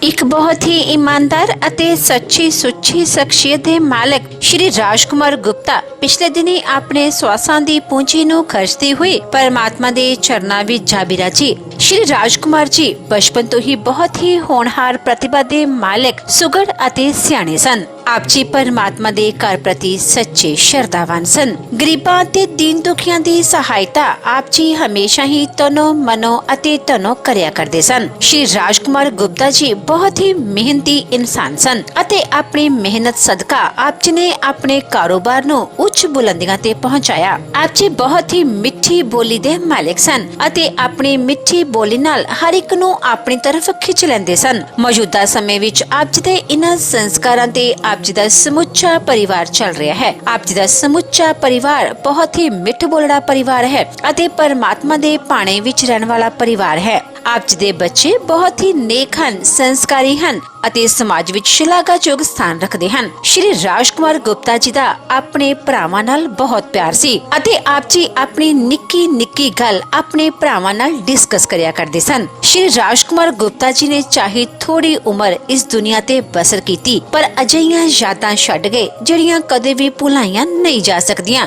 एक बहुत ही ईमानदार ਅਤੇ ਸੱਚੀ ਸੁੱਚੀ ਸ਼ਖਸੀਅਤ ਦੇ ਮਾਲਕ ਸ਼੍ਰੀ ਰਾਜਕੁਮਾਰ ਗੁਪਤਾ ਪਿਛਲੇ ਦਿਨੀ ਆਪਣੇ ਸਵਾਸਾਂ ਦੀ ਪੂੰਜੀ ਨੂੰ ਖਰਚਦੇ ਹੋਏ ਪਰਮਾਤਮਾ ਦੇ ਚਰਨਾਂ ਵਿੱਚ ਜਾ ਬਿਰਾਜੇ। ਸ਼੍ਰੀ ਰਾਜਕੁਮਾਰ ਜੀ ਬਚਪਨ ਤੋਂ ਹੀ ਬਹੁਤ ਹੀ ਹੋਣਹਾਰ ਪ੍ਰਤਿਭਾ ਦੇ ਮਾਲਕ ਸੁਗੜ ਅਤੇ ਸਿਆਣੇ ਸਨ। ਆਪ ਜੀ ਪਰਮਾਤਮਾ ਦੇ ਘਰ ਪ੍ਰਤੀ ਸੱਚੇ ਸ਼ਰਧਾਵਾਨ ਸਨ। ਗਰੀਬਾਂ ਤੇ ਦੀਨ ਦੁਖੀਆਂ ਦੀ ਸਹਾਇਤਾ ਆਪ ਜੀ ਹਮੇਸ਼ਾ ਹੀ ਤਨੋ ਮਨੋ ਅਤੇ ਤਨੋ ਕਰਿਆ ਕਰਦੇ ਸਨ। ਸ਼੍ਰੀ ਰਾਜਕੁਮਾਰ ਗੁਪਤਾ ਜੀ बहुत ही मेहनती इंसान सन ਅਤੇ अपनी मेहनत सदका आप जी ने अपने कारोबार ਨੂੰ ਉੱਚ ਬੁਲੰਦੀਆਂ ਤੇ ਪਹੁੰਚਾਇਆ। ਆਪ ਜੀ ਬਹੁਤ ਹੀ ਮਿੱਠੀ ਬੋਲੀ ਦੇ ਮਾਲਕ ਸਨ ਅਤੇ ਆਪਣੀ ਮਿੱਠੀ ਬੋਲੀ ਨਾਲ ਹਰ ਇੱਕ ਨੂੰ ਆਪਣੀ ਤਰਫ ਖਿੱਚ ਲੈਂਦੇ ਸਨ। ਮੌਜੂਦਾ ਸਮੇਂ ਵਿੱਚ ਆਪ ਜੀ ਦੇ ਇਨ੍ਹਾਂ ਸੰਸਕਾਰਾਂ ਤੇ ਆਪ ਜੀ ਦਾ ਸਮੁੱਚਾ ਪਰਿਵਾਰ ਚੱਲ ਰਿਹਾ ਹੈ। ਆਪ ਜੀ ਦਾ ਸਮੁੱਚਾ ਪਰਿਵਾਰ ਬਹੁਤ ਹੀ ਮਿੱਠ ਬੋਲੜਾ ਪਰਿਵਾਰ ਹੈ ਅਤੇ ਪਰਮਾਤਮਾ ਦੇ ਭਾਣੇ ਵਿੱਚ ਰਹਿਣ ਵਾਲਾ ਪਰਿਵਾਰ ਹੈ। ਆਪ ਜੀ ਦੇ ਬੱਚੇ ਬਹੁਤ ਹੀ ਨੇਕ ਹਨ, ਸੰਸਕਾਰੀ ਹਨ ਅਤੇ ਸਮਾਜ ਵਿੱਚ ਸ਼ਲਾਘਾਯੋਗ ਸਥਾਨ ਰੱਖਦੇ ਹਨ। ਸ਼੍ਰੀ ਰਾਜਕੁਮਾਰ ਗੁਪਤਾ ਜੀ ਦਾ ਆਪਣੇ ਭਰਾਵਾਂ ਨਾਲ ਬਹੁਤ ਪਿਆਰ ਸੀ ਅਤੇ ਆਪ ਜੀ ਆਪਣੀ ਨਿੱਕੀ ਨਿੱਕੀ ਗੱਲ ਆਪਣੇ ਭਰਾਵਾਂ ਨਾਲ ਡਿਸਕਸ ਕਰਿਆ ਕਰਦੇ ਸਨ। ਸ਼੍ਰੀ ਰਾਜਕੁਮਾਰ ਗੁਪਤਾ ਜੀ ਨੇ ਚਾਹੇ ਥੋੜੀ ਉਮਰ ਇਸ ਦੁਨੀਆ ਤੇ ਬਸਰ ਕੀਤੀ ਪਰ ਅਜਿਹੀਆਂ ਯਾਦਾਂ ਛੱਡ ਗਏ ਜਿਹੜੀਆਂ ਕਦੇ ਵੀ ਭੁਲਾਈਆਂ ਨਹੀਂ ਜਾ ਸਕਦੀਆਂ।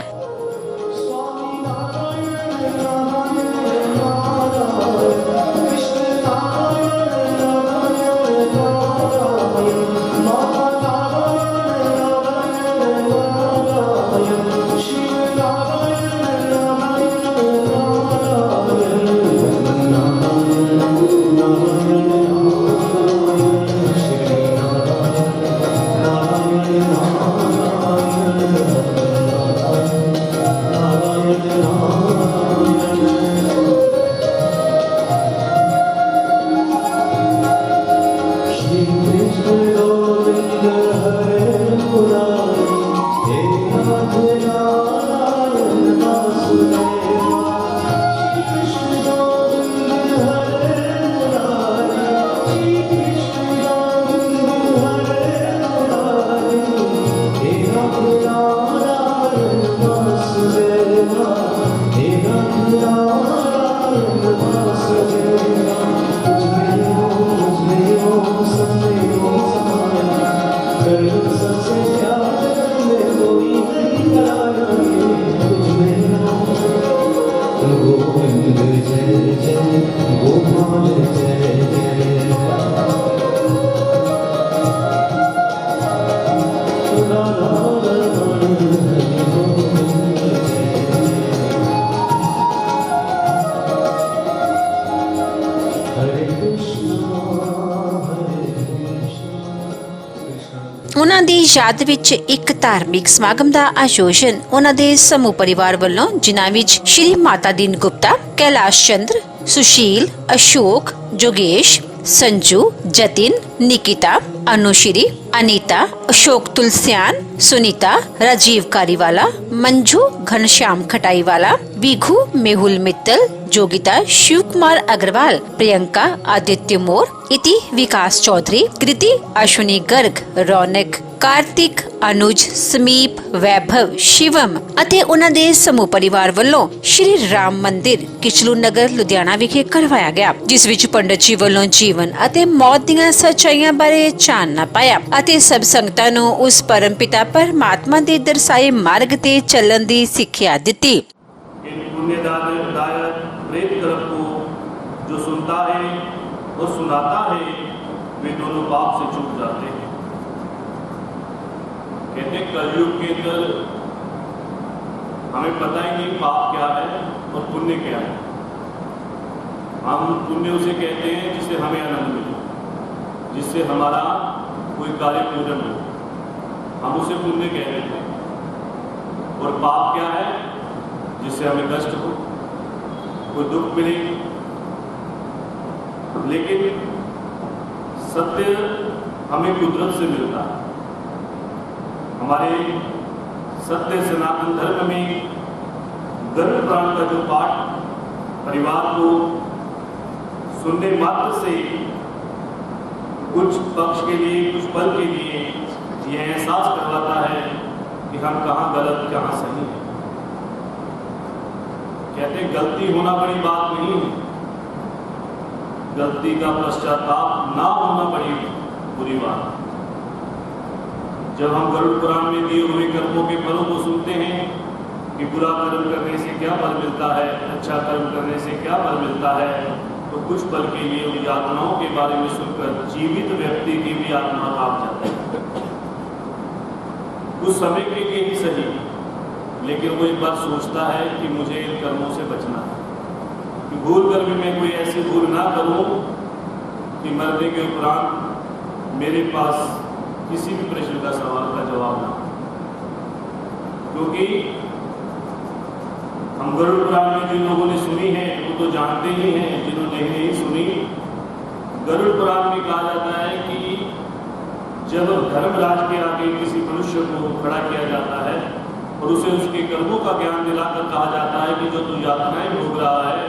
ਉਹਨਾਂ ਦੀ ਯਾਦ ਵਿੱਚ ਇੱਕ ਧਾਰਮਿਕ ਸਮਾਗਮ ਦਾ ਆਯੋਜਨ ਉਹਨਾਂ ਦੇ ਸਮੂਹ ਪਰਿਵਾਰ ਵੱਲੋਂ ਜਿਨ੍ਹਾਂ ਵਿੱਚ ਸ਼੍ਰੀ ਮਾਤਾ ਦੀਨ ਗੁਪਤਾ, ਕੈਲਾਸ਼ ਚੰਦਰ, ਸੁਸ਼ੀਲ, ਅਸ਼ੋਕ, ਜੋਗੇਸ਼, संजू, जतिन, निकिता, अनुश्री, अनीता, अशोक तुलसियान, सुनीता, राजीव कारीवाला, मंजू घनश्याम खटाईवाला, बीघू मेहुल मित्तल, जोगिता, शिव कुमार अग्रवाल, प्रियंका, आदित्य मोर, इति विकास चौधरी, कृति, अश्विनी गर्ग, रौनक, कार्तिक, अनुज, समीप, वैभव, शिवम ਅਤੇ ਉਹਨਾਂ ਦੇ ਸਮੂਹ ਪਰਿਵਾਰ ਵੱਲੋਂ ਸ਼੍ਰੀ ਰਾਮ ਮੰਦਿਰ ਕਿਚਲੂ ਨਗਰ ਲੁਧਿਆਣਾ ਵਿਖੇ ਕਰਵਾਇਆ ਗਿਆ, ਜਿਸ ਵਿੱਚ ਪੰਡਤ ਜੀ ਵੱਲੋਂ ਜੀਵਨ ਅਤੇ ਮੌਤ ਦੀਆਂ ਸੱਚਾਈਆਂ ਬਾਰੇ ਚਾਨਣਾ ਪਾਇਆ ਅਤੇ ਸਭ ਸੰਗਤਾਂ ਨੂੰ ਉਸ ਪਰਮਪਿਤਾ ਪਰਮਾਤਮਾ ਦੇ ਦਰਸਾਏ ਮਾਰਗ ਤੇ ਚੱਲਣ ਦੀ ਸਿੱਖਿਆ ਦਿੱਤੀ। जो सुनता है और सुनाता है वे दोनों पाप से छूट जाते हैं। कहते कलयुग के अंदर हमें पता ही नहीं पाप क्या है और पुण्य क्या है। हम पुण्य उसे कहते हैं जिससे हमें आनंद मिले, जिससे हमारा कोई कार्य पूर्ण हो, हम उसे पुण्य कह देते हैं। और पाप क्या है? जिससे हमें कष्ट हो, कोई दुख मिले। लेकिन सत्य हमें कुदरत से मिलता है। हमारे सत्य सनातन धर्म में गरुड़ पुराण का जो पाठ परिवार को सुनने मात्र से कुछ पक्ष के लिए, कुछ पल के लिए यह एहसास करवाता है कि हम कहाँ गलत कहाँ सही है। कहते गलती होना बड़ी बात नहीं है, गलती का पश्चाताप ना होना बड़ी बुरी बात। जब हम गरुड़ पुराण में दिए हुए कर्मों के फलों को सुनते हैं कि बुरा कर्म करने से क्या फल मिलता है, अच्छा कर्म करने से क्या फल मिलता है, तो कुछ पल के लिए उन यातनाओं के बारे में सुनकर जीवित व्यक्ति की भी आत्मा कांप जाती है। कुछ समय के लिए ही सही, लेकिन वो एक बार सोचता है कि मुझे इन कर्मों से बचना है, कि भूल कर भी मैं कोई ऐसी भूल ना करूं कि मरने के उपरांत मेरे पास किसी भी प्रश्न का सवाल का जवाब ना हो। क्योंकि हम गरुड़ पुराण में जिन लोगों ने सुनी है वो तो जानते ही हैं, जिन्होंने नहीं सुनी, गरुड़ पुराण में कहा जाता है कि जब धर्मराज के आगे किसी मनुष्य को खड़ा किया जाता है और उसे उसके कर्मों का ज्ञान दिलाकर कहा जाता है कि जो तू यातनाएं भोग रहा है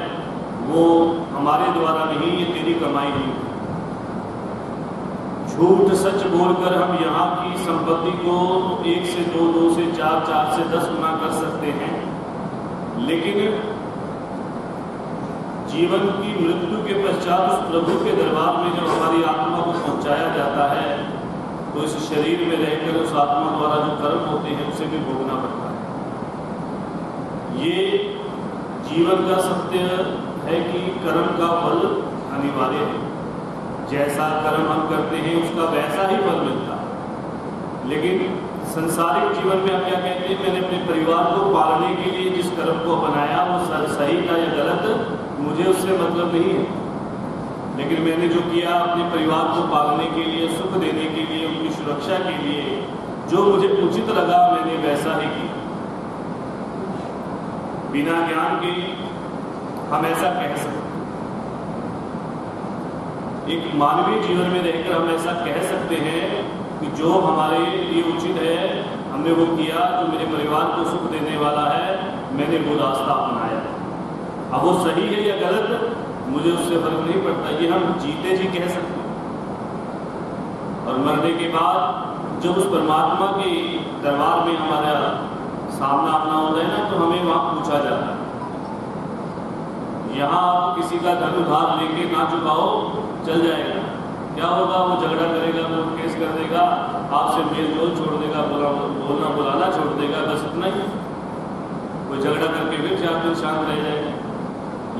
वो हमारे द्वारा नहीं, ये तेरी कमाई नहीं। झूठ सच बोलकर हम यहाँ की संपत्ति को 1 से 2, 2 से 4, 4 से 10 गुना कर सकते हैं, लेकिन जीवन की मृत्यु के पश्चात उस प्रभु के दरबार में जब हमारी आत्मा को पहुंचाया जाता है तो इस शरीर में रहकर उस आत्मा द्वारा जो कर्म होते हैं उसे भी भोगना पड़ता है। ये जीवन का सत्य है कि कर्म का फल अनिवार्य है। जैसा कर्म हम करते हैं उसका वैसा ही फल मिलता है। लेकिन संसारिक जीवन में हम क्या कहते हैं, मैंने अपने परिवार को पालने के लिए जिस कर्म को बनाया वो सही था या गलत, मुझे उससे मतलब नहीं है। लेकिन मैंने जो किया अपने परिवार को पालने के लिए, सुख देने के लिए, उनकी सुरक्षा के लिए, जो मुझे उचित लगा मैंने वैसा ही किया। बिना ज्ञान के हम ऐसा कह सकते, एक मानवीय जीवन में रहकर हम ऐसा कह सकते हैं कि जो हमारे लिए उचित है हमने वो किया, जो मेरे परिवार को सुख देने वाला है मैंने वो रास्ता अपनाया। अब वो सही है या गलत मुझे उससे फर्क नहीं पड़ता, ये हम जीते जी कह सकते हैं। और मरने के बाद जब उस परमात्मा के दरबार में हमारा सामना आना होता है ना, तो हमें वहाँ पूछा जाता है, यहाँ आप किसी का धन उधार लेके ना चुकाओ चल जाएगा, क्या होगा, वो झगड़ा करेगा, कोर्ट केस कर देगा, आपसे मेल जोल छोड़ देगा, बोलना बुलाना छोड़ देगा, बस इतना ही। वो झगड़ा करके फिर 4 दिन शांत रह जाएगा।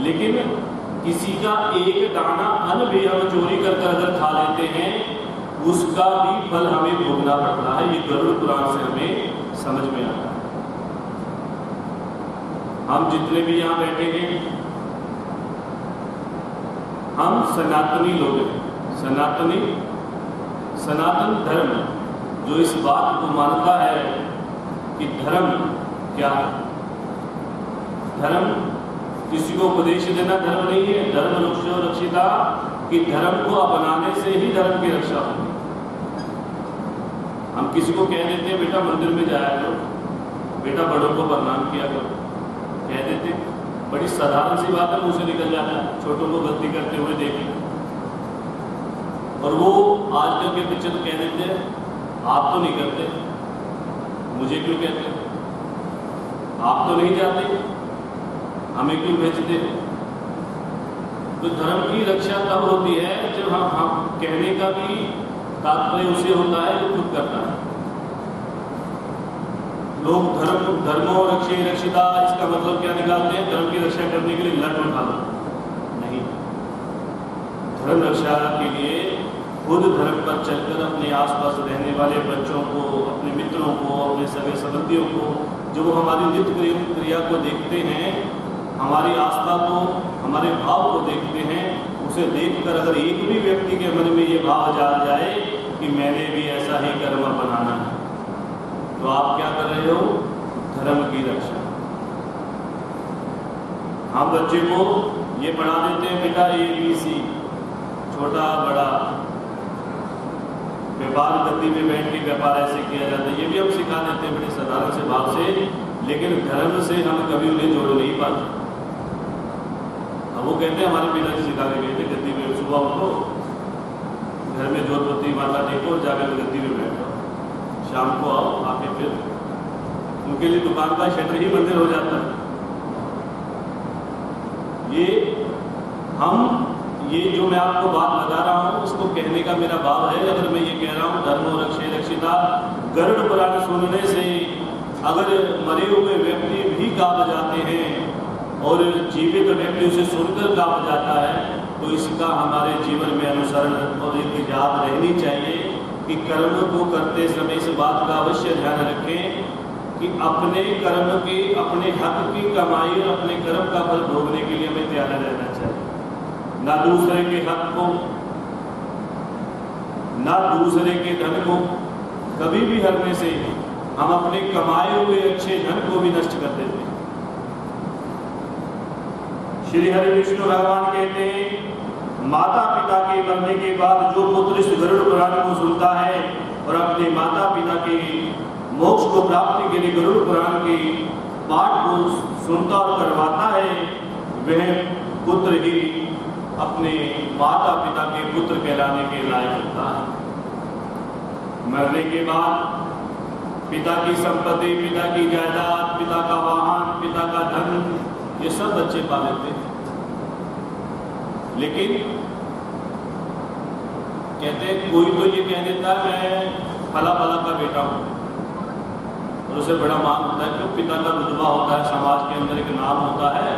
लेकिन किसी का एक दाना अन्न भी हम चोरी कर अगर खा लेते हैं उसका भी फल हमें भोगना पड़ता है। ये गरुड़ पुराण से हमें समझ में आता है। हम जितने भी यहाँ बैठे हैं हम सनातनी लोग हैं। सनातन धर्म जो इस बात को मानता है कि धर्म क्या है, धर्म किसी को उपदेश देना धर्म नहीं है। धर्म रक्षो रक्षिता, कि धर्म को अपनाने से ही धर्म की रक्षा होगी। हम किसी को कह देते हैं बेटा मंदिर में जाया करो, बेटा बड़ों को प्रणाम किया करो, कह देते, बड़ी साधारण सी बात है, मुंह से निकल जाता है। छोटों को गलती करते हुए देखें और वो आजकल के बच्चे तो कह देते हैं आप तो नहीं करते, मुझे क्यों कहते हैं, आप तो नहीं जाते, हमें क्यों भेजते। तो धर्म की रक्षा तब होती है जब हम कहने का भी तात्पर्य उसे होता है जो खुद करता है। लोग धर्मो रक्षे रक्षिता, इसका मतलब क्या निकालते हैं, धर्म की रक्षा करने के लिए लट उठा लो, नहीं। धर्म रक्षा के लिए खुद धर्म पर चलकर अपने आसपास रहने वाले बच्चों को, अपने मित्रों को, अपने सगे संबंधियों को, जो वो हमारी नित्य क्रिया को देखते हैं, हमारी आस्था को, हमारे भाव को देखते हैं, उसे देखकर अगर एक भी व्यक्ति के मन में ये भाव जाग जाए कि मैंने भी ऐसा ही कर्म बनाना है, तो आप क्या कर रहे हो, धर्म की रक्षा। हम बच्चे को ये पढ़ा देते हैं बेटा ABC, छोटा बड़ा, व्यापार गति में बैठ के व्यापार ऐसे किया जाता है, ये भी हम सिखा देते हैं बड़े साधारण से भाव से, लेकिन धर्म से हम कभी उन्हें जोड़ नहीं पाते। अब वो कहते हैं हमारे पिताजी सिखा के गए थे, गद्दी में सुबह उठो, घर में जोतपति माता टेको, जाकर गद्दी में बैठो, शाम को आओ, आके फिर उनके लिए दुकान का शटर ही मंदिर हो जाता है। ये हम ये जो मैं आपको बात बता रहा हूँ उसको कहने का मेरा भाव है, अगर मैं ये कह रहा हूँ धर्मो रक्षे रक्षिता, गरुड़ पुराण सुनने से अगर मरे हुए व्यक्ति भी गा बजाते हैं और जीवित व्यक्ति उसे सुनकर गा बजाता है, तो इसका हमारे जीवन में अनुसरण और एक याद रहनी चाहिए कि कर्म को करते समय इस बात का अवश्य ध्यान रखें कि अपने कर्म की, अपने हक की कमाई और अपने कर्म का फल भोगने के लिए हमें तैयार रहना चाहिए। ना दूसरे के हक को, ना दूसरे के धन को कभी भी हरने से हम अपने कमाए हुए अच्छे धन को भी नष्ट कर देते हैं। श्री हरि विष्णु भगवान कहते हैं, माता पिता के मरने के बाद जो पुत्र इस गरुड़ पुराण को सुनता है और अपने माता पिता के मोक्ष को प्राप्ति के लिए गरुड़ पुराण के पाठ को सुनता और करवाता है, वह पुत्र ही अपने माता पिता के पुत्र कहलाने के लायक होता है। मरने के बाद पिता की संपत्ति, पिता की जायदाद, पिता का वाहन, पिता का धन, ये सब बच्चे पा लेते हैं। लेकिन कहते हैं कोई तो ये कह देता है मैं फला फला का बेटा हूं, और उसे बड़ा मान होता है, क्यों पिता का रुतबा होता है, समाज के अंदर एक नाम होता है,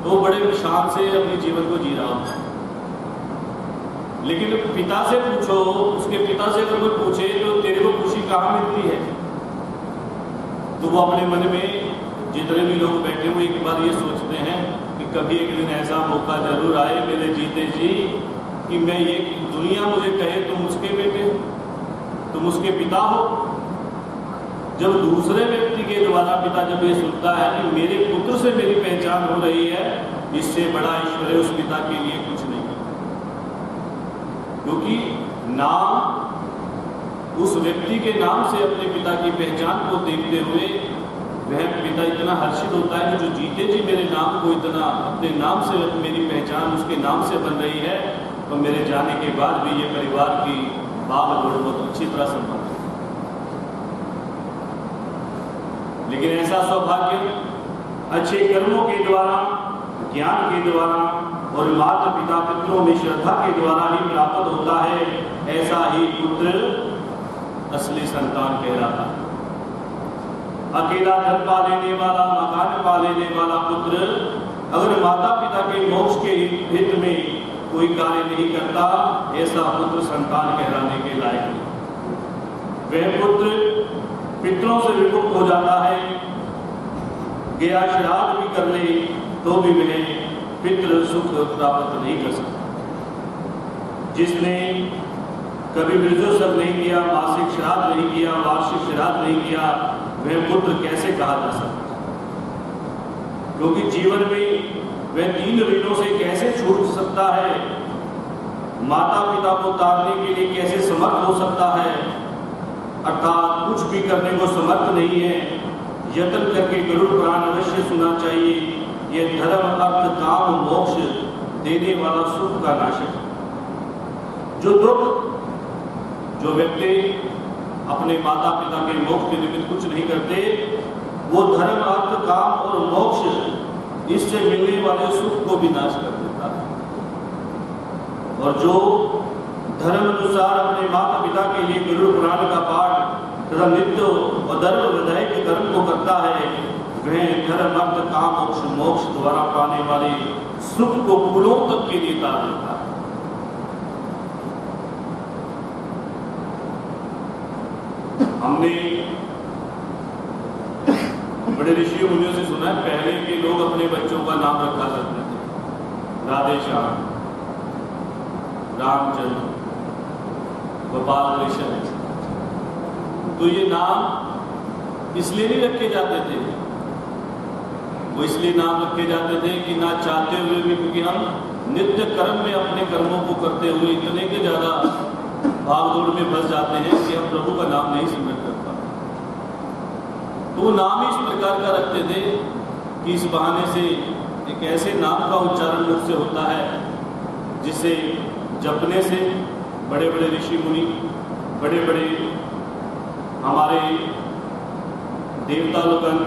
तो बड़े शान से अपने जीवन को जी रहा होता है। लेकिन पिता से पूछो, उसके पिता से अगर कोई पूछे तो तेरे को खुशी कहाँ मिलती है, तो वो अपने मन में जितने भी लोग बैठे हुए एक बार ये सोचते हैं कि कभी एक दिन ऐसा मौका जरूर आए मेरे जीते जी कि मैं ये दुनिया मुझे कहे तुम उसके बेटे हो, तुम उसके पिता हो। जब दूसरे व्यक्ति के द्वारा पिता जब ये सुनता है कि मेरे पुत्र से मेरी पहचान हो रही है, इससे बड़ा ईश्वर उस पिता के लिए कुछ नहीं। क्योंकि नाम, उस व्यक्ति के नाम से अपने पिता की पहचान को देखते हुए वह पिता इतना हर्षित होता है कि जो जीते जी मेरे नाम को इतना अपने नाम से मेरी पहचान उसके नाम से बन रही है, तो मेरे जाने के बाद भी ये परिवार की बाल बहुत अच्छी तरह संभाल। लेकिन ऐसा सौभाग्य अच्छे कर्मों के द्वारा, ज्ञान के द्वारा और माता पिता पितरों में श्रद्धा के द्वारा ही प्राप्त होता है। ऐसा ही पुत्र असली संतान कहलाता है। अकेला घर पा लेने वाला, मकान पा लेने वाला पुत्र अगर माता पिता के मोक्ष के हित में कोई कार्य नहीं करता, ऐसा पुत्र संतान कहलाने के लायक नहीं। वह पुत्र पितरों से विमुक्त हो जाता है। गया श्राद्ध भी कर ले तो भी वह पितृ सुख प्राप्त नहीं कर सकता। जिसने कभी मृत्युशब नहीं किया, मासिक श्राद्ध नहीं किया, वार्षिक श्राद्ध नहीं किया, वह पुत्र कैसे कहा जा सकता? क्योंकि जीवन में वह 3 ऋणों से कैसे छूट सकता है, माता पिता को तारने के लिए कैसे समर्थ हो सकता है, अर्थात कुछ भी करने को समर्थ नहीं है। यत्न करके गरुड़ पुराण अवश्य सुनना चाहिए। यह धर्म, अर्थ, काम, मोक्ष देने वाला सुख का नाशक है। जो दुख, जो व्यक्ति अपने माता पिता के मोक्ष के निमित्त कुछ नहीं करते, वो धर्म, अर्थ, काम और मोक्ष इससे मिलने वाले सुख को भी नाश कर देता है। और जो धर्म अनुसार अपने माता पिता के लिए गरुड़ पुराण का पाठ तथा नित्य और धर्म विधायक के कर्म को करता है, वह धर्म, अर्थ, काम, मोक्ष द्वारा पाने वाले सुख को कुलों तक के लिए तार देता है। हमने बड़े ऋषि मुनियों से सुना है, पहले के लोग अपने बच्चों का नाम रखा करते थे, राधे श्याम, रामचंद्र, गोपाल कृष्ण। तो ये नाम इसलिए नहीं रखे जाते थे, वो इसलिए नाम रखे जाते थे कि ना चाहते हुए भी, क्योंकि हम नित्य कर्म में अपने कर्मों को करते हुए इतने के ज्यादा भागदौड़ में फंस जाते हैं कि हम प्रभु का नाम नहीं स्मरण कर पाते। तो वो नाम इस प्रकार का रखते थे कि इस बहाने से एक ऐसे नाम का उच्चारण मुख से होता है जिसे जपने से बड़े बड़े ऋषि मुनि, बड़े बड़े हमारे देवता लोगन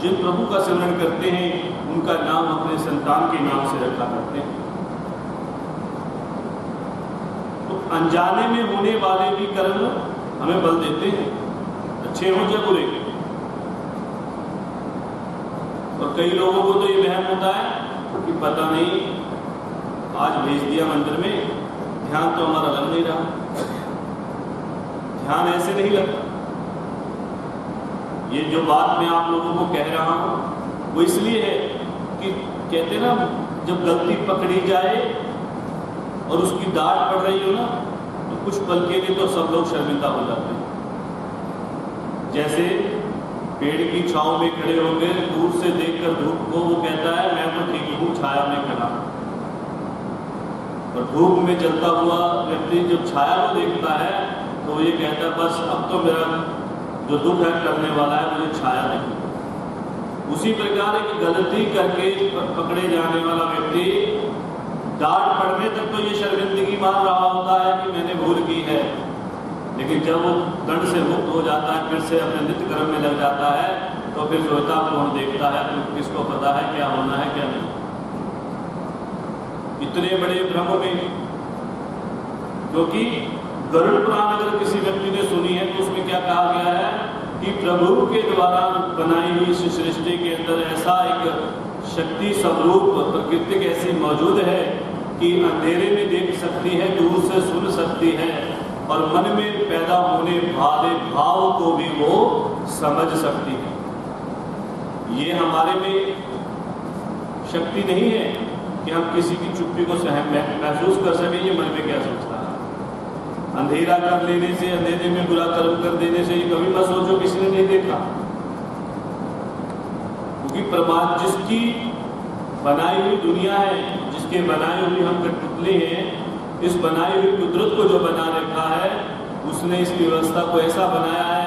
जिन प्रभु का स्मरण करते हैं, उनका नाम अपने संतान के नाम से रखा करते हैं। तो अनजाने में होने वाले भी कर्म हमें बल देते हैं, अच्छे हों या बुरे। और कई लोगों को तो ये वहम होता है कि पता नहीं आज भेज दिया मंदिर में, ध्यान तो हमारा लग नहीं रहा। ध्यान ऐसे नहीं लगता। ये जो बात मैं आप लोगों को कह रहा हूं वो इसलिए है कि कहते ना, जब गलती पकड़ी जाए और उसकी डांट पड़ रही हो ना, तो कुछ पल के लिए तो सब लोग शर्मिंदा हो जाते हैं। जैसे पेड़ की छांव में खड़े होकर दूर से देखकर धूप को वो कहता है मैं तो ठीक हूं, छाया में खड़ा। और धूप में जलता हुआ व्यक्ति जब छाया को देखता है तो ये कहता है बस अब तो मेरा जो दुख है करने वाला है, मुझे छाया नहीं। उसी प्रकार एक गलती करके पकड़े जाने वाला व्यक्ति डांट पड़ने तक तो ये शर्मिंदगी मान रहा होता है कि मैंने भूल की है, लेकिन जब वो दंड से मुक्त हो जाता है, फिर से अपने नित्य कर्म में लग जाता है, तो फिर सोचता कौन देखता है, तो किसको पता है क्या होना है क्या नहीं। इतने बड़े भ्रम में, क्योंकि गरुड़ पुराण अगर किसी व्यक्ति ने सुनी है तो उसमें क्या कहा गया है कि प्रभु के द्वारा बनाई हुई इस सृष्टि के अंदर ऐसा एक शक्ति स्वरूप प्रकृति ऐसी मौजूद है कि अंधेरे में देख सकती है, दूर से सुन सकती है, और मन में पैदा होने वाले भाव को भी वो समझ सकती है। ये हमारे में शक्ति नहीं है कि हम किसी की चुप्पी को महसूस कर सकें ये मन में क्या सोचता है। अंधेरा कर लेने से, अंधेरे में बुरा कर्म कर देने से ये कभी मत सोचो किसी ने नहीं देखा, क्योंकि परमात्मा जिसकी बनाई हुई दुनिया है, जिसके बनाए हुई हम कठपुतली हैं, इस बनाई हुई कुदरत को जो बना रखा है, उसने इस व्यवस्था को ऐसा बनाया है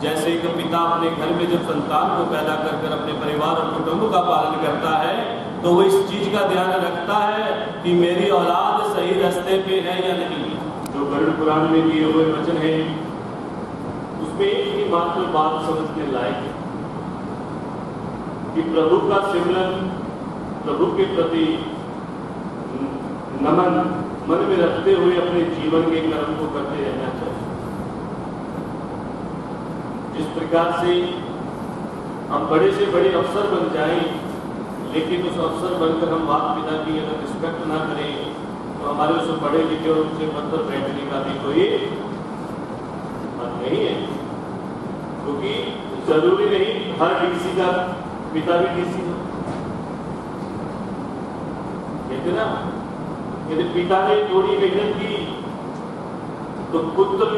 जैसे एक पिता अपने घर में जब संतान को पैदा कर अपने परिवार और कुटुंब का पालन करता है, तो वो इस चीज का ध्यान रखता है कि मेरी औलाद सही रास्ते पे है या नहीं। जो गरुड़ पुराण में दिए हुए वचन है उसमें एक ही मात्र बात समझने लायक है कि प्रभु का सिमरन, प्रभु के प्रति नमन मन में रखते हुए अपने जीवन के कर्म को करते रहना चाहिए। जिस प्रकार से हम बड़े से बड़े अफसर बन जाएं, लेकिन उस अफसर बनकर हम माता पिता की अगर रिस्पेक्ट ना करें तो हमारे उससे पढ़े लिखे और उनसे पद पर बैठने का भी कोई मत नहीं है, क्योंकि जरूरी नहीं हर डीसी का पिता भी डीसी हो। कहते ना, यदि पिता ने थोड़ी मेहनत की तो पुत्र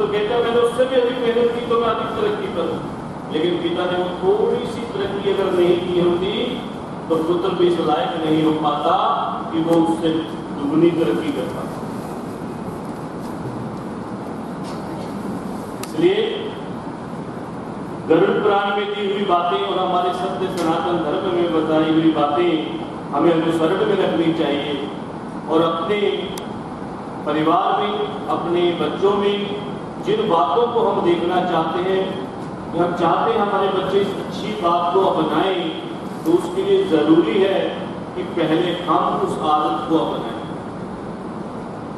कहता है मैंने उससे भी अधिक मेहनत की तो मैं अधिक तरक्की करूं, लेकिन पिता ने वो थोड़ी सी तरक्की अगर नहीं की होती तो पुत्र भी इस लायक नहीं हो पाता कि वो उससे दुगनी तरक्की कर पाता। इसलिए गरुड़ पुराण में दी हुई बातें और हमारे सत्य सनातन धर्म में बताई हुई बातें हमें अनुसरण में रखनी चाहिए, और अपने परिवार में, अपने बच्चों में जिन बातों को हम देखना चाहते हैं, हम चाहते हैं हमारे बच्चे इस अच्छी बात को अपनाएं, तो उसके लिए जरूरी है कि पहले हम उस आदत को अपनाएं।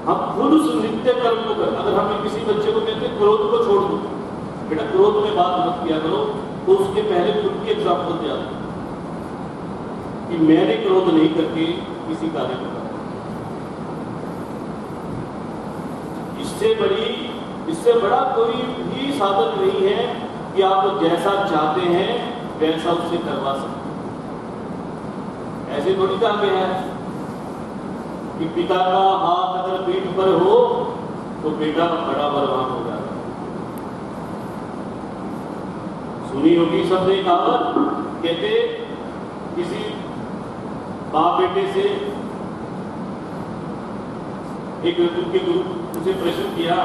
हम खुद उस नित्य कर्म को करें। अगर हम किसी बच्चे को कहते हैं क्रोध को छोड़ दो, बेटा क्रोध में बात मत किया करो, तो उसके पहले खुद की एग्जाम्पल दिया कि मैंने क्रोध नहीं करके किसी कार्य को करा। इससे बड़ा कोई भी साधन नहीं है कि आप जैसा चाहते हैं वैसा उससे करवा सकते। ऐसे थोड़ी कहा गया है कि पिता का हाथ अगर पीठ पर हो तो बेटा बड़ा बलवान हो जाता है। सुनी होगी सबने कहावत, कहते किसी बाप बेटे से एक उनके गुरु उसे प्रश्न किया,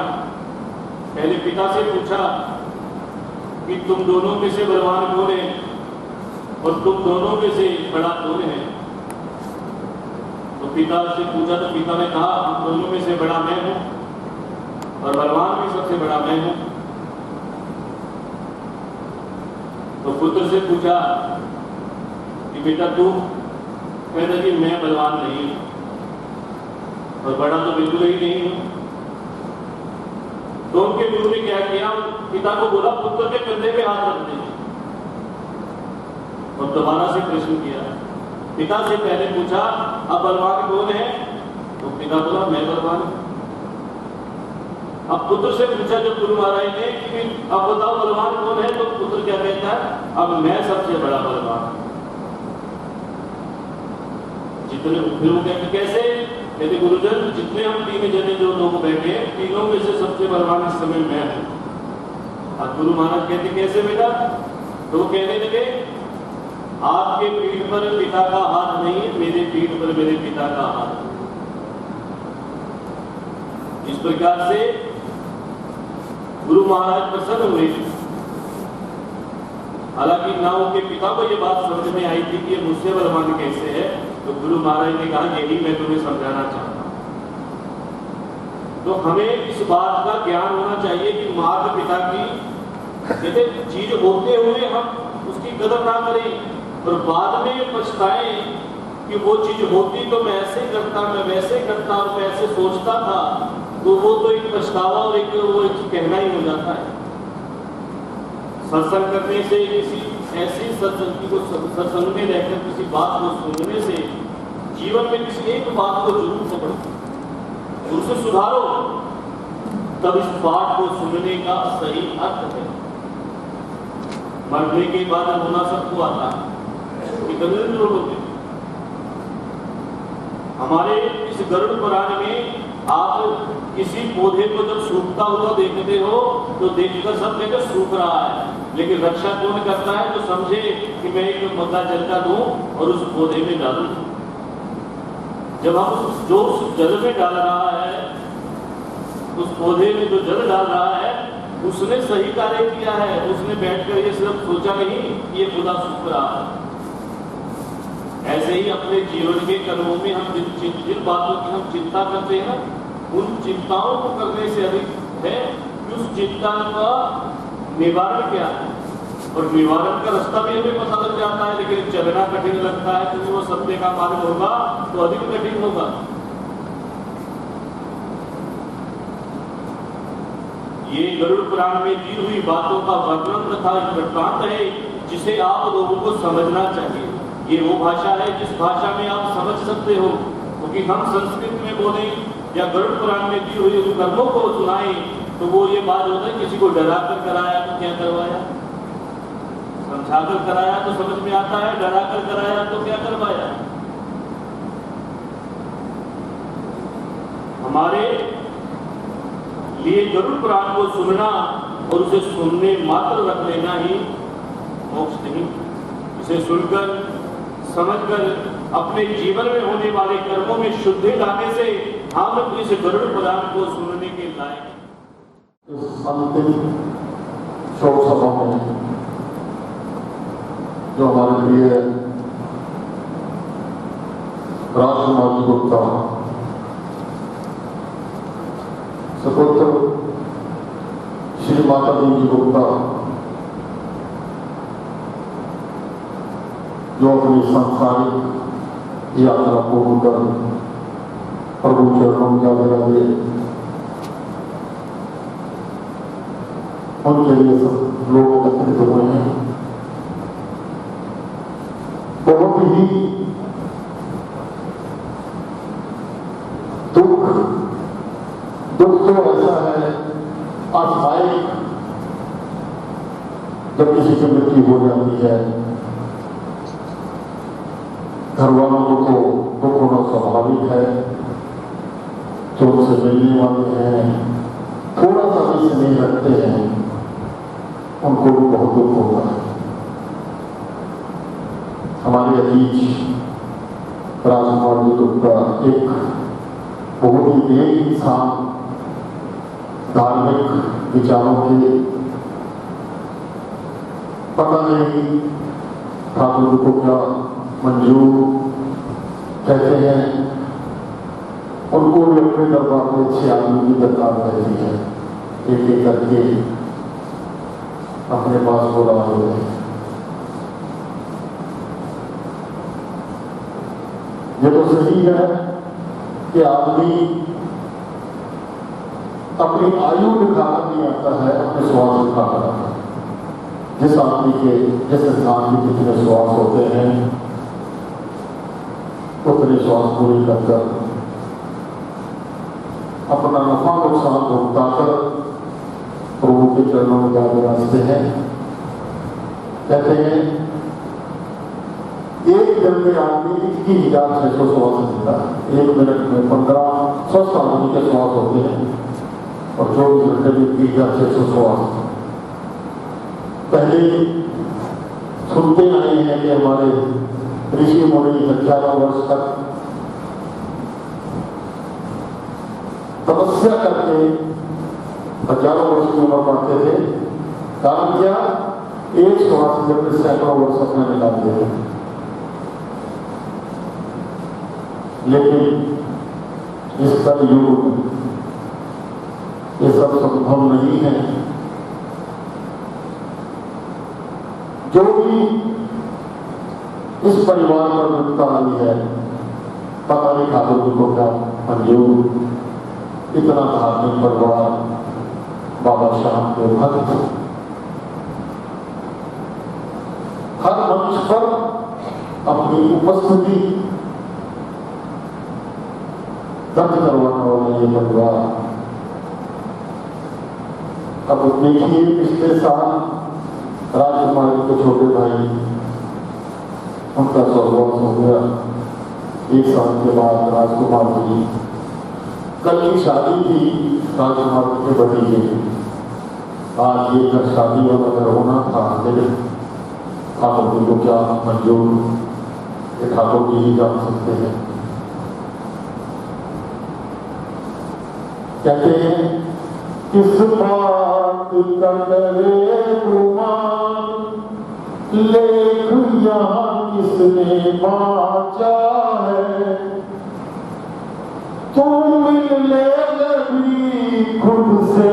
पहले पिता से पूछा कि तुम दोनों में से बलवान कौन है और तुम दोनों में से बड़ा कौन है। तो पिता से पूछा तो पिता ने कहा हम दोनों में से बड़ा मैं हूं और बलवान भी सबसे बड़ा मैं हूं। तो पुत्र से पूछा कि बेटा तू, कहता कि मैं बलवान नहीं हूं। और बड़ा तो बिल्कुल ही नहीं हूं। तो उनके गुरु ने क्या किया, पिता को बोला पुत्र के कंधे पे हाथ रख दीजिए और दोबारा से प्रश्न किया। पिता से पहले पूछा अब बलवान कौन है, तो पिता बोला मैं बलवान हूं। अब पुत्र से पूछा जो गुरु महाराज ने कि अब बताओ बलवान कौन है, तो पुत्र क्या कहता है, अब मैं सबसे बड़ा बलवान हूं। जितने फिर वो कहते कैसे, कहते गुरुजन जितने हम 3 जने जो लोग बैठे तीनों में से सबसे बलवान इस समय मैं हूं। अब गुरु महाराज कहते कैसे बेटा, तो वो कहने लगे आपके पीठ पर पिता का हाथ नहीं, मेरे पीठ पर मेरे पिता का हाथ। इस प्रकार से गुरु महाराज प्रसन्न हुए। हालांकि ना उनके पिता को यह बात समझ में आई थी कि ये मुझसे बलवान कैसे है, तो गुरु महाराज ने कहा यही मैं तुम्हें समझाना चाहता हूं। तो हमें इस बात का ज्ञान होना चाहिए कि माता पिता की कहते चीज होते हुए हम उसकी कदर ना करें और बाद में पछताएं कि वो चीज होती तो मैं ऐसे करता, मैं वैसे करता और मैं ऐसे सोचता था, तो वो तो एक पछतावा और एक वो एक कहना ही हो जाता है। सत्संग करने से, किसी ऐसी सत्संग को सत्संग में रहकर किसी बात को सुनने से जीवन में किसी एक बात को जरूर पकड़ो, उसे सुधारो, तब इस पाठ को सुनने का सही अर्थ है। मरने के बाद होना सबको आता है, कितने लोग होते हैं। हमारे इस गरुड़ पुराण में आप किसी पौधे को जब सूखता हुआ देखते हो तो देखकर सब कहते सूख रहा है, लेकिन रक्षा कौन करता है, तो समझे कि मैं एक मग्गा जल का दूं और उस पौधे में डालूं। जब हम जो उस जल में डाल रहा है, उस पौधे में जो जल डाल रहा है, उसने सही कार्य किया है। उसने बैठकर ये सिर्फ सोचा नहीं कि ये खुदा सूख रहा है। ऐसे ही अपने जीवन के कर्मों में हम जिन बातों की हम चिंता करते हैं, उन चिंताओं को करने से अधिक है कि उस चिंता का निवारण क्या है, और निवारण का रास्ता भी हमें पता लग जाता है, लेकिन चलना कठिन लगता है क्योंकि वो सत्य का मार्ग होगा तो अधिक कठिन होगा। ये गरुड़ पुराण में दी हुई बातों का वर्णन तथा वृत्तांत है जिसे आप लोगों को समझना चाहिए। ये वो भाषा है जिस भाषा में आप समझ सकते हो, क्योंकि हम संस्कृत में बोले या गरुड़ पुराण में दी हुई उन कर्मों को सुनाए तो वो ये बात होता है किसी को डरा कर कराया तो क्या करवाया, समझा कर कराया तो समझ में आता है, डरा कर कराया तो क्या करवाया। हमारे लिए गरुड़ पुराण को सुनना और उसे सुनने मात्र रख लेना ही मोक्ष नहीं। इसे सुनकर समझकर अपने जीवन में होने वाले कर्मों में शुद्धि लाने से हम इस गरुड़ पुराण को सुनने के लायक। इस अंतिम शोक सभा में जो हमारे लिए राजकुमार गुप्ता सपुत्र श्री माता जी गुप्ता जो अपनी सांसारिक यात्रा पूर्ण कर प्रभु चरणों में जाने लगे, उनके लिए सब लोग एकत्रित हुए हैं। बहुत ही दुख तो ऐसा है अस्थायी, जब किसी की मृत्यु हो जाती है घर वालों को तो दुख होना स्वाभाविक है, जो उनसे मिलने वाले हैं थोड़ा सा भी स्नेह रखते हैं उनको भी बहुत दुख होता है। हमारे अजीज राजकुमार जी गुप्ता एक बहुत ही नेक इंसान, धार्मिक विचारों के पता नहीं ठाकुर को क्या मंजूर कहते हैं, उनको भी अपने दरबार में 6 आदमी की दरकार रहती है, एक एक करके अपने पास बोला हुए हैं। ये तो सही है कि आदमी अपनी आयु दिखाकर नहीं आता है, अपने श्वास दिखाकर आता है। जिस आदमी के, जिस इंसान के जितने श्वास होते हैं उतने श्वास पूरी कर अपना नफा नुकसान भुगता कर प्रभु के चरणों में जा विराजते हैं। कहते हैं एक दिन में आदमी 21,600 श्वास लेता है। 1 मिनट में 15 स्वस्थ आदमी के श्वास होते हैं और 24 घंटे में 21,600 श्वास। पहले सुनते आए हैं कि हमारे ऋषि मुनि हजारों वर्ष तक तपस्या करके हजारों वर्ष की उम्र पाते थे। कारण क्या? एक श्वास जब सैकड़ों वर्ष अपना निकालते थे। लेकिन इस कलयुग में ये सब संभव नहीं है। जो भी इस परिवार पर विपदा आई है, पता नहीं ठाकुर जी को क्या मंजूर। इतना धार्मिक परिवार, बाबा श्याम के भक्त हर मंच पर अपनी उपस्थिति दर्ज करवाने वाला ये परिवार। अब देखिए, पिछले साल राजकुमारी के छोटे भाई, उनका स्वर्गवास हो गया। 1 साल के बाद राजकुमार जी, कल की शादी थी राजकुमार के भतीजे की। आज ये घर शादी वाला घर होना था, लेकिन ठाकुर जी को क्या मंजूर, ये ठाकुर जी ही जान सकते हैं। कहते हैं किस बात का करे गुमान, लेख यहाँ किसने बाँचा है। तू मिलने लगी खुद से,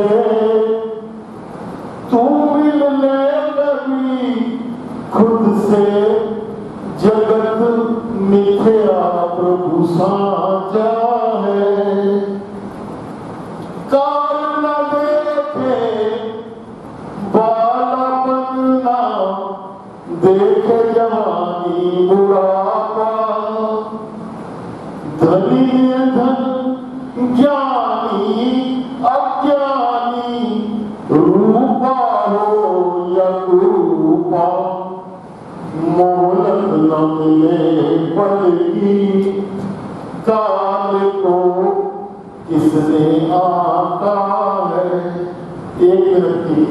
तू मिलने लगी खुद से, जगत मिथ्या प्रभु साचा है। कार न देखे बालापन ना देखे जवानी बुढ़ापा, धनी धन ज्ञानी अज्ञानी, रूपा हो या रूपा, मोहलत न मिले पल की, काल को किसने आका है। एक मिनट की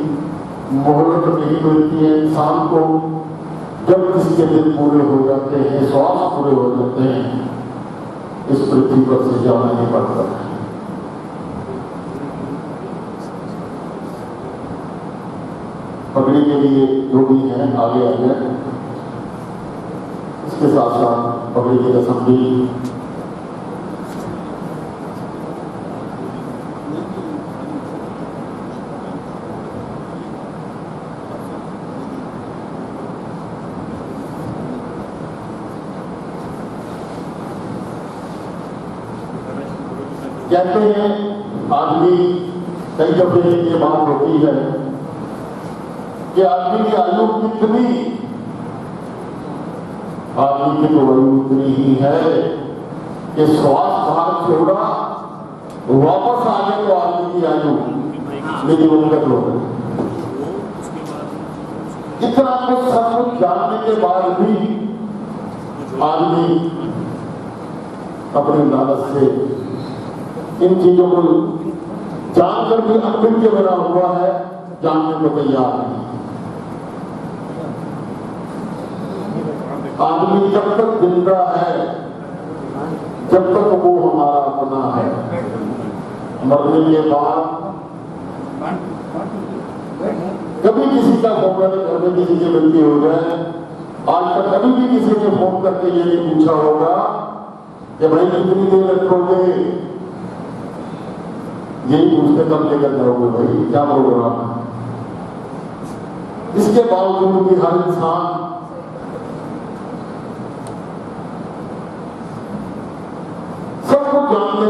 मोहलत नहीं मिलती है इंसान को। जब किसके दिन पूरे हो जाते हैं, श्वास पूरे हो जाते हैं, इस पृथ्वी पर से जाना नहीं पड़ता है। पगड़ी के लिए जो भी है आगे आ जाए। इसके साथ साथ पगड़ी की रस्म भी कहते हैं। आदमी कई दफे ये बात होती है कि आदमी की आयु कितनी, आदमी की तो आयु इतनी ही है कि श्वास बाहर छोड़ा, वापस आ गए तो आदमी की आयु निदिवंगत हो गई। इतना कुछ सब कुछ जानने के बाद भी आदमी अपने लालच से इन चीजों को जानकर भी अमृत के बना हुआ है, जानने को तैयार नहीं। आदमी जब तक जिंदा है, जब तक वो हमारा अपना है, मरने के बाद कभी किसी का फोन, घर में किसी की मृत्यु हो जाए, आज तक कभी भी किसी ने फोन करके ये नहीं पूछा होगा कि भाई कितनी देर रखोगे, यही पूछते कब लेकर जाओगे भाई, क्या प्रोग्राम है। इसके बावजूद भी हर इंसान सब कुछ जानने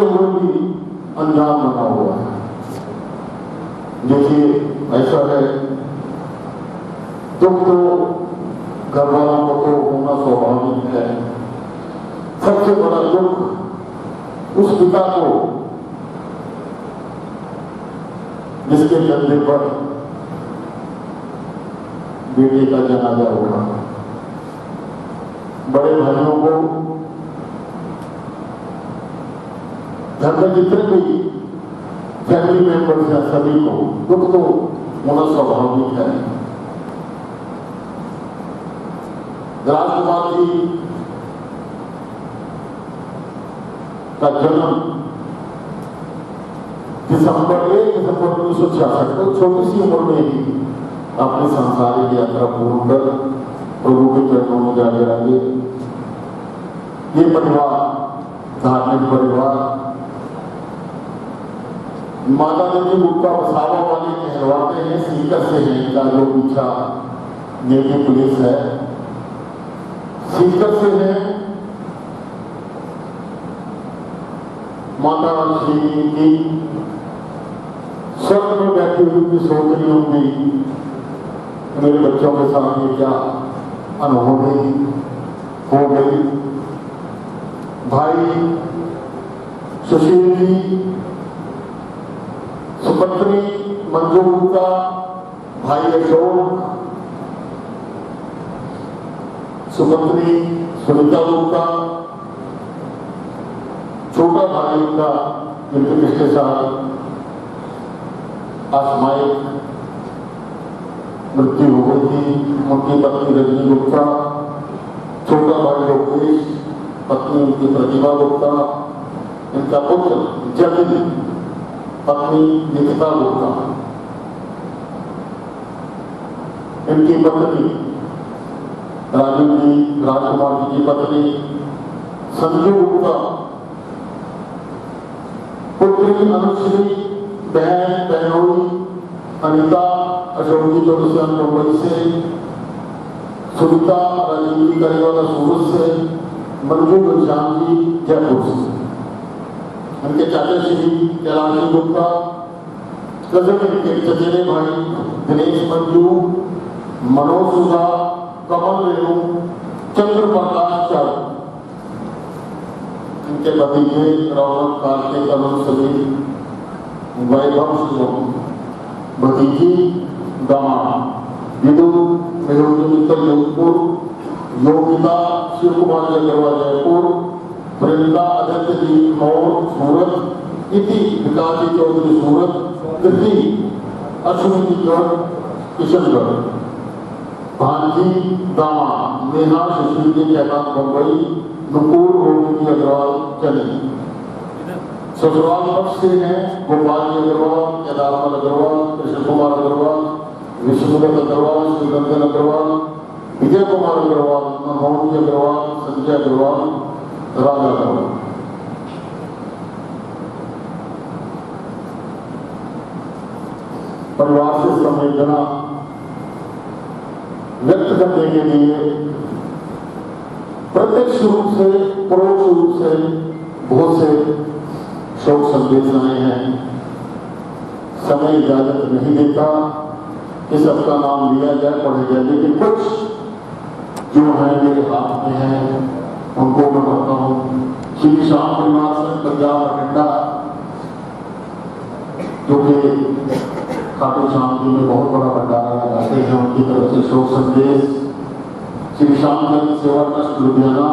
अनजान बना हुआ है। देखिए, ऐसा है, दुख तो घर वालों को तो होना स्वाभाविक है। सबसे बड़ा दुख उस पिता को जिसके कंधे पर बेटे का जनाजा होगा। बड़े भाइयों को, घर में जितने भी फैमिली मेंबर्स हैं सभी को दुख तो होना स्वाभाविक है। राजकुमार जी का जन्म दिसंबर 1966 को छोटी सी उम्र में ही अपनी सांसारिक यात्रा पूर्ण कर प्रभु के चरणों में जाके रहे। ये परिवार धार्मिक परिवार माता देवी गुप्ता बसावा वाले कहलवाते हैं, सीकर से है इनका जो पीछा नेवी पुलिस है, सीकर से है। माता श्री की स्वर्ग में बैठी हुई भी सोच रही होंगी मेरे बच्चों के साथ ये क्या अनुभूति हो गई। भाई सुशील जी, सुपत्नी मंजू गुप्ता, भाई अशोक, सुपत्नी सुनीता गुप्ता, छोटा भाई उनका जिनके पिछले साल आसमाइक मृत्यु हो गई थी, उनकी पत्नी रजनी गुप्ता, छोटा भाई लोकेश, पत्नी उनकी प्रतिभा गुप्ता, इनका पुत्र जगन, पत्नी निकिता गुप्ता, इनकी पत्नी राजीव जी, राजकुमार जी की पत्नी संजू गुप्ता, पुत्री अनुश्री, बहन बहनोई अनिता अशोक जी चौरसिया मुंबई से, सुनीता राजीव जी करीवाला सूरत से, मंजू घनश्याम जी जयपुर से, उनके चाचा श्री कैलाशी गुप्ता, कजन इनके चचेरे भाई दिनेश मंजू, मनोज सुधा, कमल रेणु, चंद्र प्रकाश चारू, इनके भतीजे रौनक कार्तिक अरुण सलीम, वैभव शिवम, भतीजी दामाद विदु मेहरुद्दीन मित्तल जोधपुर, योगिता शिव कुमार अग्रवाल जयपुर, वृंदा आदित्य जी मौर सूरत, इति विकास जी चौधरी सूरत, कृति अश्विनी जी गढ़ किशनगढ़, भांजी दामाद नेहा सुशील जी कैलाश मुंबई, नुपुर गोविंद अग्रवाल चली। ससुराल पक्ष से हैं गोपाल जी अग्रवाल, केदारलाल अग्रवाल, कृष्ण कुमार अग्रवाल, विष्णुदत्त अग्रवाल, श्रीरंजन अग्रवाल, विजय कुमार अग्रवाल, मनमोहन जी अग्रवाल, संजय अग्रवाल, राजा अग्रवाल। परिवार से संवेदना व्यक्त करने के लिए प्रत्यक्ष रूप से परोक्ष रूप से बहुत से शोक संदेश आए हैं। समय इजाजत नहीं देता कि सबका नाम लिया जाए, पढ़ा जाए, लेकिन कुछ जो है मेरे हाथ में है उनको मैं पढ़ता हूँ। श्री श्याम परिवार संघ पंजाब अटिंडा, जो कि खाटू श्याम जी में बहुत बड़ा भंडारा लगाते हैं, उनकी तरफ से शोक संदेश। श्री श्याम जन सेवा ट्रस्ट लुधियाना,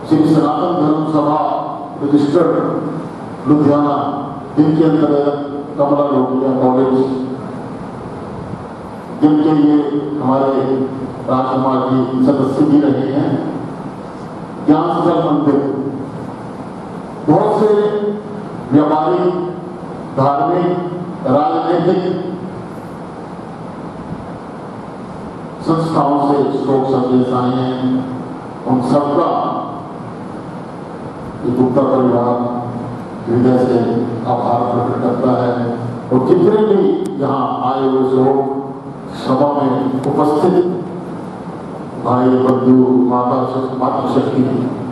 श्री सनातन धर्म सभा रजिस्टर्ड लुधियाना, जिनके अंतर्गत कमला लोहिया कॉलेज, जिनके लिए हमारे राजकुमार जी सदस्य भी रहे हैं, ज्ञान स्थल मंदिर, बहुत से व्यापारिक, धार्मिक, राजनीतिक संस्थाओं से शोक संदेश आए हैं। उन सबका गुप्ता परिवार हृदय से आभार प्रकट करता है। और जितने भी यहाँ आए हुए लोग, सभा में उपस्थित भाई बंधु, मातृशक्ति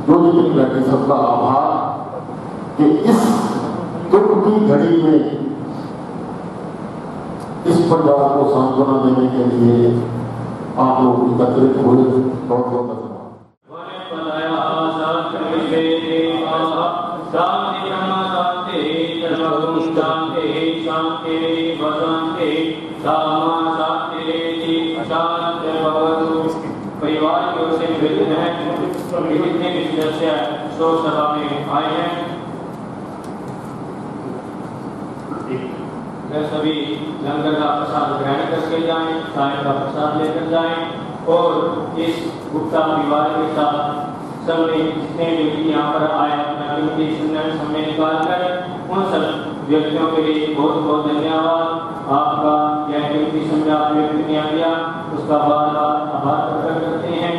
जो जितनी बैठे, सबका आभार कि इस दुख की घड़ी में इस पंजाब को सांत्वना देने के लिए आप लोग एकत्रित हुए। बहुत बहुत धन्यवाद। परिवार की ओर से निवेदन है कि जितने भी सदस्य शोक सभा में आए हैं वे सभी लंगर का प्रसाद ग्रहण करके जाएं, चाय का प्रसाद लेकर जाएं और इस गुप्ता परिवार के साथ सबने जितने व्यक्ति यहाँ पर आए अपना कीमती समय निकाल कर उन सब व्यक्तियों के लिए बहुत बहुत धन्यवाद। आपका यह कीमती समय आपने व्यक्त किया गया उसका बार बार आभार प्रकट करते हैं।